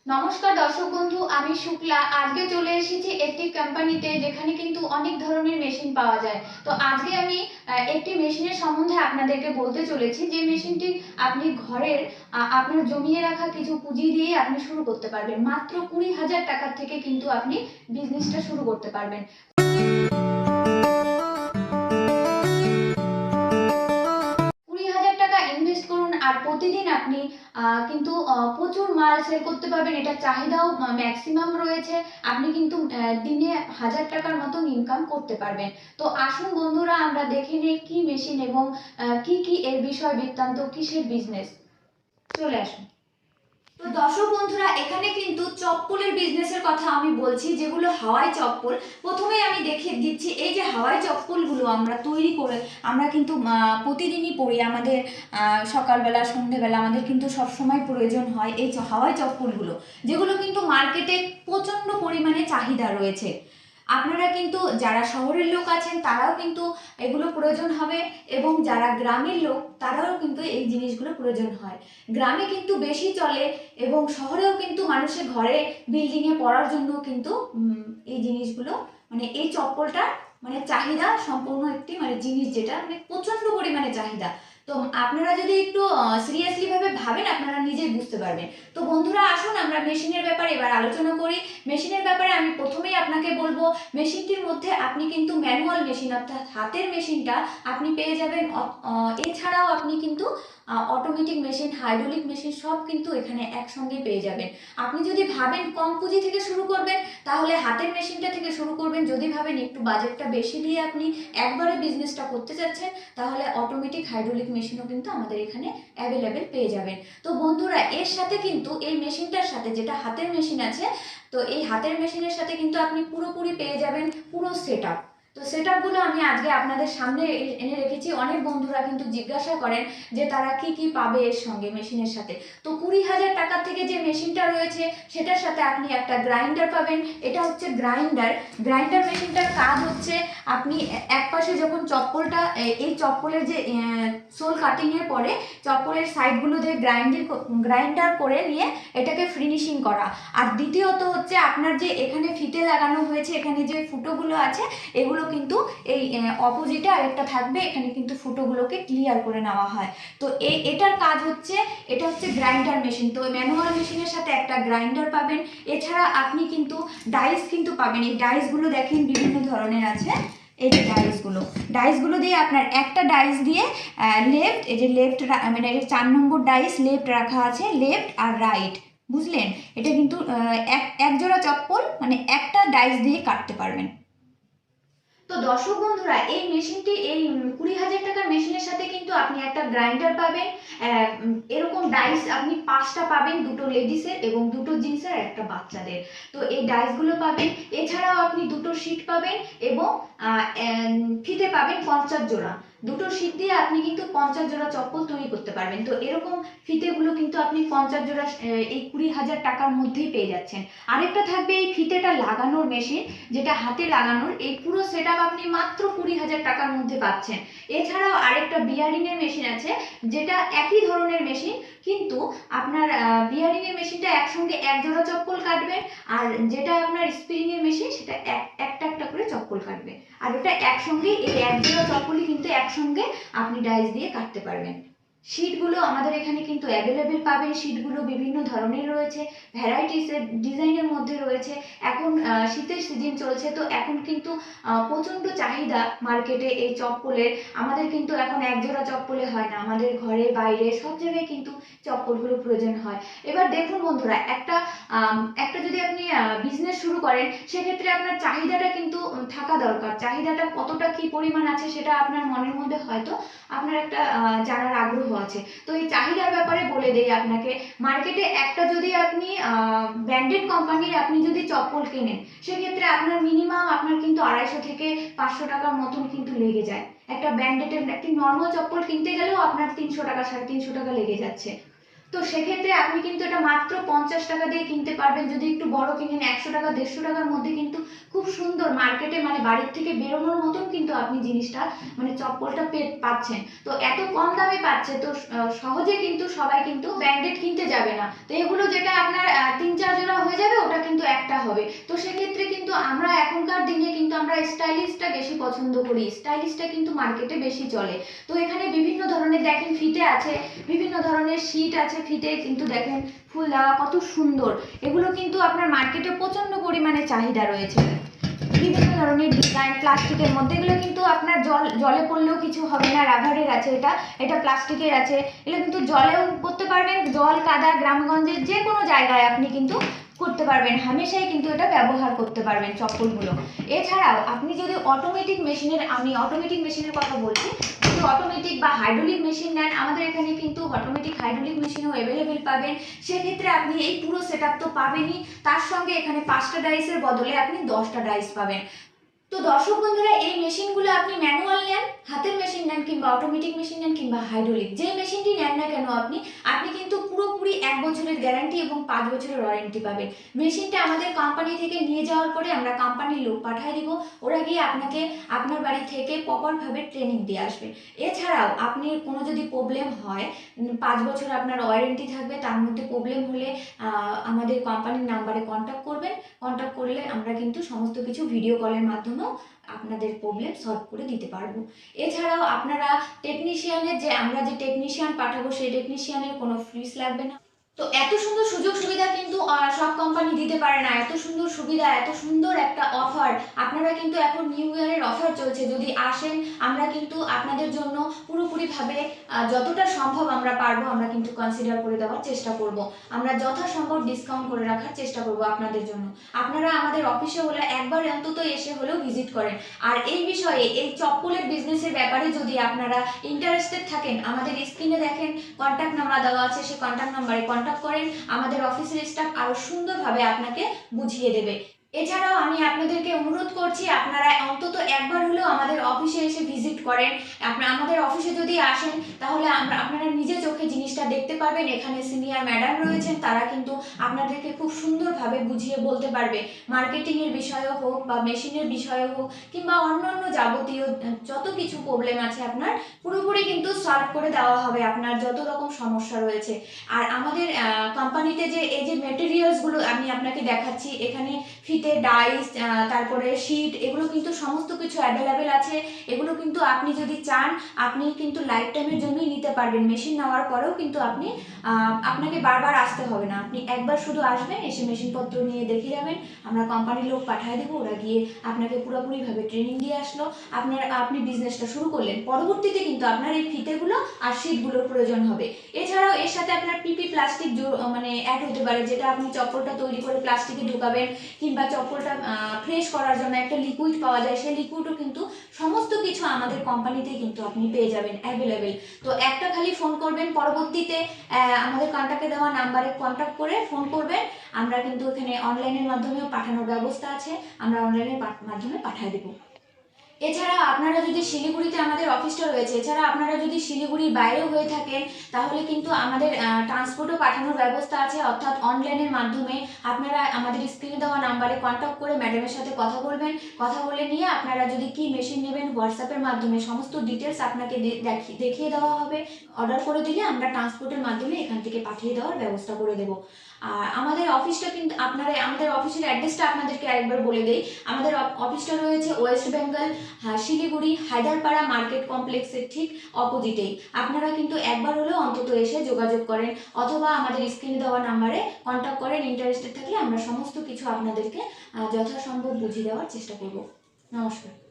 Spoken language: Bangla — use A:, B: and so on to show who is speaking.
A: নমস্কার দর্শক বন্ধু, আমি শুক্লা। আজকে চলে এসেছি একটি কোম্পানিতে যেখানে কিন্তু অনেক ধরনের মেশিন পাওয়া যায়। তো আজকে আমি একটি মেশিনের সম্বন্ধে আপনাদেরকে বলতে চলেছি, যে মেশিনটি আপনি ঘরের আপনার জমিয়ে রাখা কিছু পুঁজি দিয়ে আপনি শুরু করতে পারবেন। মাত্র 20,000 টাকার থেকে কিন্তু আপনি বিজনেসটা শুরু করতে পারবেন। 20,000 টাকা ইনভেস্ট করুন আর প্রতিদিন আপনি কিন্তু প্রচুর মাল সেল করতে পারবেন। এটা চাহিদাও ম্যাক্সিমাম রয়েছে। আপনি কিন্তু দিনে 1,000 টাকার মতন ইনকাম করতে পারবেন। তো আসুন বন্ধুরা, আমরা দেখে নিই কি মেশিন এবং কি কি এর বিষয় বৃত্তান্ত, কিসের বিজনেস। চলে আসুন। তো দর্শক বন্ধুরা, এখানে কিন্তু চপ্পলের বিজনেসের কথা আমি বলছি, যেগুলো হাওয়াই চপ্পল। প্রথমেই আমি দেখিয়ে দিচ্ছি, এই যে হাওয়াই চপ্পলগুলো আমরা তৈরি করে আমরা কিন্তু প্রতিদিনই পরি। আমাদের সকালবেলা সন্ধ্যেবেলা আমাদের কিন্তু সবসময় প্রয়োজন হয় এই হাওয়াই চপ্পলগুলো, যেগুলো কিন্তু মার্কেটে প্রচণ্ড পরিমাণে চাহিদা রয়েছে। আপনারা কিন্তু যারা শহরের লোক আছেন তারাও কিন্তু এগুলো প্রয়োজন হবে, এবং যারা গ্রামের লোক তারাও কিন্তু এই জিনিসগুলো প্রয়োজন হয়। গ্রামে কিন্তু বেশি চলে, এবং শহরেও কিন্তু মানুষের ঘরে বিল্ডিংয়ে পড়ার জন্য কিন্তু এই জিনিসগুলো এই চপ্পলটা চাহিদা সম্পূর্ণ একটি জিনিস, যেটা প্রচণ্ড পরিমাণে চাহিদা। তো আপনারা যদি একটু সিরিয়াসলি ভাবে ভাবেন, আপনারা নিজেই বুঝতে পারবেন। তো বন্ধুরা, আসুন আমরা মেশিনের ব্যাপারে এবার আলোচনা করি। মেশিনের ব্যাপারে আমি প্রথমেই আপনাকে বলবো, মেশিনটির মধ্যে আপনি কিন্তু ম্যানুয়াল মেশিন অর্থাৎ হাতের মেশিনটা আপনি পেয়ে যাবেন। এছাড়াও আপনি কিন্তু অটোমেটিক মেশিন, হাইড্রোলিক মেশিন সব কিন্তু এখানে একসঙ্গে পেয়ে যাবেন। আপনি যদি ভাবেন কম পুঁজি থেকে শুরু করবেন, তাহলে হাতের মেশিনটা থেকে শুরু করবেন। যদি ভাবেন একটু বাজেটটা বেশি দিয়ে আপনি একবারে বিজনেসটা করতে চাচ্ছেন, তাহলে অটোমেটিক হাইড্রোলিক মেশিনও কিন্তু আমাদের এখানে অ্যাভেলেবেল পেয়ে যাবেন। তো বন্ধুরা, এর সাথে কিন্তু এই মেশিনটার সাথে যেটা হাতের মেশিন আছে, তো এই হাতের মেশিনের সাথে কিন্তু আপনি পুরোপুরি পেয়ে যাবেন পুরো সেট আপ। তো সেট আপগুলো আমি আজকে আপনাদের সামনে এনে রেখেছি। অনেক বন্ধুরা কিন্তু জিজ্ঞাসা করেন যে তারা কি কি পাবে এর সঙ্গে, মেশিনের সাথে। তো 20,000 টাকার থেকে যে মেশিনটা রয়েছে সেটার সাথে আপনি একটা গ্রাইন্ডার পাবেন। এটা হচ্ছে গ্রাইন্ডার। গ্রাইন্ডার মেশিনটার কাজ হচ্ছে, আপনি এক পাশে যখন চপ্পলটা, এই চপ্পলের যে সোল কাটিংয়ের পরে চপ্পলের সাইডগুলো দিয়ে গ্রাইন্ডার করে নিয়ে এটাকে ফিনিশিং করা। আর দ্বিতীয়ত হচ্ছে, আপনার যে এখানে ফিতে লাগানো হয়েছে, এখানে যে ফুটোগুলো আছে, এগুলো কিন্তু এই অপোজিটে আরেকটা থাকবে, এখানে কিন্তু ফুটোগুলোকে ক্লিয়ার করে নেওয়া হয়। তো এটার কাজ হচ্ছে, এটা হচ্ছে গ্রাইন্ডার মেশিন। তো ম্যানুয়াল মেশিনের সাথে একটা গ্রাইন্ডার পাবেন। এছাড়া আপনি কিন্তু ডাইস কিন্তু পাবেন। এই ডাইসগুলো দেখেন বিভিন্ন ধরনের আছে। এই যে ডাইসগুলো দিয়ে আপনার একটা ডাইস দিয়ে লেফট, এই যে লেফট এই 4 নম্বর ডাইস লেফট রাখা আছে, লেফট আর রাইট, বুঝলেন? এটা কিন্তু এক জোড়া চপ্পল একটা ডাইস দিয়ে কাটতে পারবেন। তো দর্শক বন্ধুরা, এই মেশিনটি, এই 20,000 টাকার মেশিনের সাথে কিন্তু আপনি একটা গ্রাইন্ডার পাবেন। এরকম ডাইস আপনি 5টা পাবেন, দুটো লেডিসের এবং দুটো জেন্টসের, একটা বাচ্চাদের। তো এই ডাইসগুলো পাবেন। এছাড়াও আপনি দুটো শিট পাবেন এবং ফিতে পাবেন 50 জোড়া। দুটো শিট দিয়ে আপনি কিন্তু 50 জোড়া চপ্পল তৈরি করতে পারবেন। তো এরকম ফিতেগুলো কিন্তু আপনি 50 জোড়া এই 20,000 টাকার মধ্যেই পেয়ে যাচ্ছেন। আরেকটা থাকবে এই ফিতেটা লাগানোর মেশিন, যেটা হাতে লাগানোর। এই পুরো সেট আপ আপনি মাত্র 20,000 টাকার মধ্যে পাচ্ছেন। এছাড়াও আরেকটা বিয়ারিং এর মেশিন আছে, যেটা একই ধরনের মেশিন, কিন্তু আপনার বিয়ারিং এর মেশিনটা একসঙ্গে এক জোড়া চপ্পল কাটবে, আর যেটা আপনার স্প্রিং এর মেশিন সেটা একটা একটা করে চপ্পল কাটবে। আর ওটা একসঙ্গে, এই এক জোড়া চপ্পলই কিন্তু একসঙ্গে আপনি ডাইস দিয়ে কাটতে পারবেন। শিটগুলো আমাদের এখানে কিন্তু অ্যাভেলেবেল পাবেন। শিটগুলো বিভিন্ন ধরনের রয়েছে, ভ্যারাইটিসের ডিজাইনের মধ্যে রয়েছে। এখন শীতের সিজন চলছে, তো এখন কিন্তু প্রচণ্ড চাহিদা মার্কেটে এই চপ্পলের। আমাদের কিন্তু এখন এক জোড়া চপ্পলে হয় না, আমাদের ঘরে বাইরে সব জায়গায় কিন্তু চপ্পলগুলো প্রয়োজন হয়। এবার দেখুন বন্ধুরা, একটা যদি আপনি বিজনেস শুরু করেন, সেক্ষেত্রে আপনার চাহিদাটা কিন্তু থাকা দরকার। চাহিদাটা কতটা কি পরিমাণ আছে সেটা আপনার মনের মধ্যে হয়তো আপনার একটা জানার আগ্রহ আছে। তো এই চাহিদার ব্যাপারে বলে দেই আপনাকে। মার্কেটে একটা যদি আপনি ব্র্যান্ডেড কোম্পানির আপনি যদি চপ্পল কেনেন, সেক্ষেত্রে আপনার মিনিমাম আপনার কিন্তু 250 থেকে 500 টাকার মতন কিন্তু লেগে যায়। একটা ব্র্যান্ডেড, একটি নর্মাল চপ্পল কিনতে গেলেও আপনার 300 টাকা 350 টাকা লেগে যাচ্ছে। তো সেক্ষেত্রে আপনি কিন্তু এটা মাত্র 50 টাকা দিয়ে কিনতে পারবেন। যদি একটু বড় কিনেন, 100 টাকা 150 টাকার মধ্যে কিন্তু খুব সুন্দর মার্কেটে বাড়ির থেকে বেরোনোর মতন কিন্তু আপনি জিনিসটা চপ্পলটা পাচ্ছেন। তো এত কম দামে পাচ্ছে, তো সহজে কিন্তু সবাই কিন্তু ব্র্যান্ডেড কিনতে যাবে না। তো এগুলো যেটা আপনার 3-4 হবে। তো সেক্ষেত্রে কিন্তু আমরা এখনকার দিনে কিন্তু আমরা স্টাইলিশটা বেশি পছন্দ করি, স্টাইলিশটা কিন্তু মার্কেটে বেশি চলে। তো এখানে বিভিন্ন ধরনের দেখেন ফিতে আছে, বিভিন্ন ধরনের শীট আছে, ফিতে কিন্তু দেখেন ফুল দেওয়া কত সুন্দর। এগুলো কিন্তু আপনার মার্কেটে প্রচণ্ড পরিমাণে চাহিদা রয়েছে। বিভিন্ন ধরনের ডিজাইন প্লাস্টিকের মধ্যে, এগুলো কিন্তু আপনার জলে পড়লেও কিছু হবে না, রাবারের আছে, এটা প্লাস্টিকের আছে। এগুলো কিন্তু জলেও করতে পারবেন, জল কাদা গ্রামগঞ্জের যে কোনো জায়গায় আপনি কিন্তু করতে পারবেন, হামেশাই কিন্তু এটা ব্যবহার করতে পারবেন চপ্পলগুলো। এছাড়াও আপনি যদি আমি অটোমেটিক মেশিনের কথা বলছি, যদি অটোমেটিক বা হাইড্রোলিক মেশিন নেন, আমাদের এখানে কিন্তু অটোমেটিক হাইড্রোলিক মেশিনও অ্যাভেলেবেল পাবেন। সেক্ষেত্রে আপনি এই পুরো সেট আপ তো পাবেনই, তার সঙ্গে এখানে 5টা ডাইসের বদলে আপনি 10টা ডাইস পাবেন। তো দর্শক বন্ধুরা, এই মেশিনগুলো আপনি ম্যানুয়াল নেন, হাতের মেশিন নেন, কিংবা অটোমেটিক মেশিন নেন, কিংবা হাইড্রোলিক, যে মেশিনটি নেন না কেন আপনি কিন্তু পুরোপুরি 1 বছরের গ্যারান্টি এবং 5 বছরের ওয়ারেন্টি পাবেন। মেশিনটা আমাদের কোম্পানি থেকে নিয়ে যাওয়ার পরে আমরা কোম্পানির লোক পাঠিয়ে দিব, ওরা গিয়ে আপনাকে আপনার বাড়ি থেকে প্রপারভাবে ট্রেনিং দিয়ে আসবে। এছাড়াও আপনি কোনো যদি প্রবলেম হয়, 5 বছর আপনার ওয়ারেন্টি থাকবে, তার মধ্যে প্রবলেম হলে আমাদের কোম্পানির নাম্বারে কন্ট্যাক্ট করবেন। কন্ট্যাক্ট করলে আমরা কিন্তু সমস্ত কিছু ভিডিও কলের মাধ্যমেও আপনাদের প্রবলেম সলভ করে দিতে পারবো। এছাড়াও আপনারা আমরা যে টেকনিশিয়ান পাঠাবো, সেই টেকনিশিয়ানের কোনো ফিস লাগবে না। তো এত সুন্দর সুযোগ সুবিধা কিন্তু সব কোম্পানি দিতে পারে না। এত সুন্দর সুবিধা, এত সুন্দর একটা অফার, আপনারা কিন্তু এখন নিউ ইয়ারের অফার চলছে, যদি আসেন আমরা কিন্তু আপনাদের জন্য পুরোপুরিভাবে যতটা সম্ভব আমরা পারবো আমরা কিন্তু কনসিডার করে দেওয়ার চেষ্টা করব। আমরা যথাসম্ভব ডিসকাউন্ট করে রাখার চেষ্টা করব আপনাদের জন্য। আপনারা আমাদের অফিসে হলে একবার অন্তত এসে হলেও ভিজিট করেন। আর এই বিষয়ে, এই চপ্পলের বিজনেসের ব্যাপারে যদি আপনারা ইন্টারেস্টেড থাকেন, আমাদের স্ক্রিনে দেখেন কন্ট্যাক্ট নাম্বার দেওয়া আছে, সেই কন্ট্যাক্ট নাম্বারে কন্ট্যাক্ট করেন, আমাদের অফিসের স্টাফ আরও সুন্দরভাবে আপনাকে বুঝিয়ে দেবে। এছাড়াও আমি আপনাদেরকে অনুরোধ করছি, আপনারা অন্তত একবার হলেও আমাদের অফিসে এসে ভিজিট করেন। আমাদের অফিসে যদি আসেন তাহলে আপনারা নিজে চোখে জিনিসটা দেখতে পারবেন। এখানে সিনিয়র ম্যাডাম রয়েছেন, তারা কিন্তু আপনাদেরকে খুব সুন্দরভাবে বুঝিয়ে বলতে পারবে। মার্কেটিংয়ের বিষয়েও হোক বা মেশিনের বিষয়েও হোক, কিংবা অন্যান্য যাবতীয় যত কিছু প্রবলেম আছে আপনার পুরোপুরি কিন্তু সলভ করে দেওয়া হবে, আপনার যত রকম সমস্যা রয়েছে। আর আমাদের কোম্পানিতে এই যে মেটেরিয়ালসগুলো আমি আপনাকে দেখাচ্ছি, এখানে ফিতে, ডাইস, তারপরে শীট, এগুলো কিন্তু সমস্ত কিছু অ্যাভেলেবেল আছে। এগুলো কিন্তু আপনি যদি চান আপনি কিন্তু লাইফ টাইমের জন্যই নিতে পারবেন। মেশিন নেওয়ার পরেও কিন্তু আপনাকে বারবার আসতে হবে না, আপনি একবার শুধু আসবেন, এসে মেশিনপত্র নিয়ে দেখে যাবেন, আমরা কোম্পানির লোক পাঠিয়ে দেবো, ওরা গিয়ে আপনাকে পুরোপুরিভাবে ট্রেনিং দিয়ে আসলো, আপনি বিজনেসটা শুরু করলেন। পরবর্তীতে কিন্তু আপনার এই ফিতেগুলো আর শীটগুলোর প্রয়োজন হবে। এছাড়াও এর সাথে আপনার পিপি প্লাস্টিক অ্যাড হতে পারে, যেটা আপনি চপ্পলটা তৈরি করে প্লাস্টিকে ঢোকাবেন, কিংবা চপ্পলটা ফ্রেশ করার জন্য একটা লিকুইড পাওয়া যায়, সেই লিকুইডও কিন্তু সমস্ত কিছু আমাদের কোম্পানিতেই কিন্তু আপনি পেয়ে যাবেন অ্যাভেলেবেল। তো একটা খালি ফোন করবেন, পরবর্তীতে আমাদের কন্ট্যাক্টে দেওয়া নাম্বারে কন্ট্যাক্ট করে ফোন করবেন। আমরা কিন্তু এখানে অনলাইনের মাধ্যমেও পাঠানোর ব্যবস্থা আছে, আমরা অনলাইনের মাধ্যমে পাঠিয়ে দেবো। এছাড়া আপনারা যদি শিলিগুড়িতে আমাদের অফিসটা রয়েছে, এছাড়া আপনারা যদি শিলিগুড়ির বাইরেও হয়ে থাকেন তাহলে কিন্তু আমাদের ট্রান্সপোর্টও পাঠানোর ব্যবস্থা আছে, অর্থাৎ অনলাইনের মাধ্যমে আপনারা আমাদের স্ক্রিনে দেওয়া নাম্বারে কন্ট্যাক্ট করে ম্যাডামের সাথে কথা বলবেন। কথা বলে নিয়ে আপনারা যদি কি মেশিন নেবেন, হোয়াটসঅ্যাপের মাধ্যমে সমস্ত ডিটেলস আপনাকে দেখিয়ে দেওয়া হবে। অর্ডার করে দিলে আমরা ট্রান্সপোর্টের মাধ্যমে এখান থেকে পাঠিয়ে দেওয়ার ব্যবস্থা করে দেবো। আর আমাদের অফিসটা কিন্তু আমাদের অফিসের অ্যাড্রেসটা আপনাদেরকে আরেকবার বলে দেই। আমাদের অফিসটা রয়েছে ওয়েস্ট বেঙ্গল, শিলিগুড়ি হায়দারপাড়া মার্কেট কমপ্লেক্সের ঠিক অপোজিটেই। আপনারা কিন্তু একবার হলেও অন্তত এসে যোগাযোগ করেন, অথবা আমাদের স্ক্রিনে দেওয়া নাম্বারে কন্ট্যাক্ট করেন। ইন্টারেস্টেড থাকলে আমরা সমস্ত কিছু আপনাদেরকে যথাসম্ভব বুঝিয়ে দেওয়ার চেষ্টা করব। নমস্কার।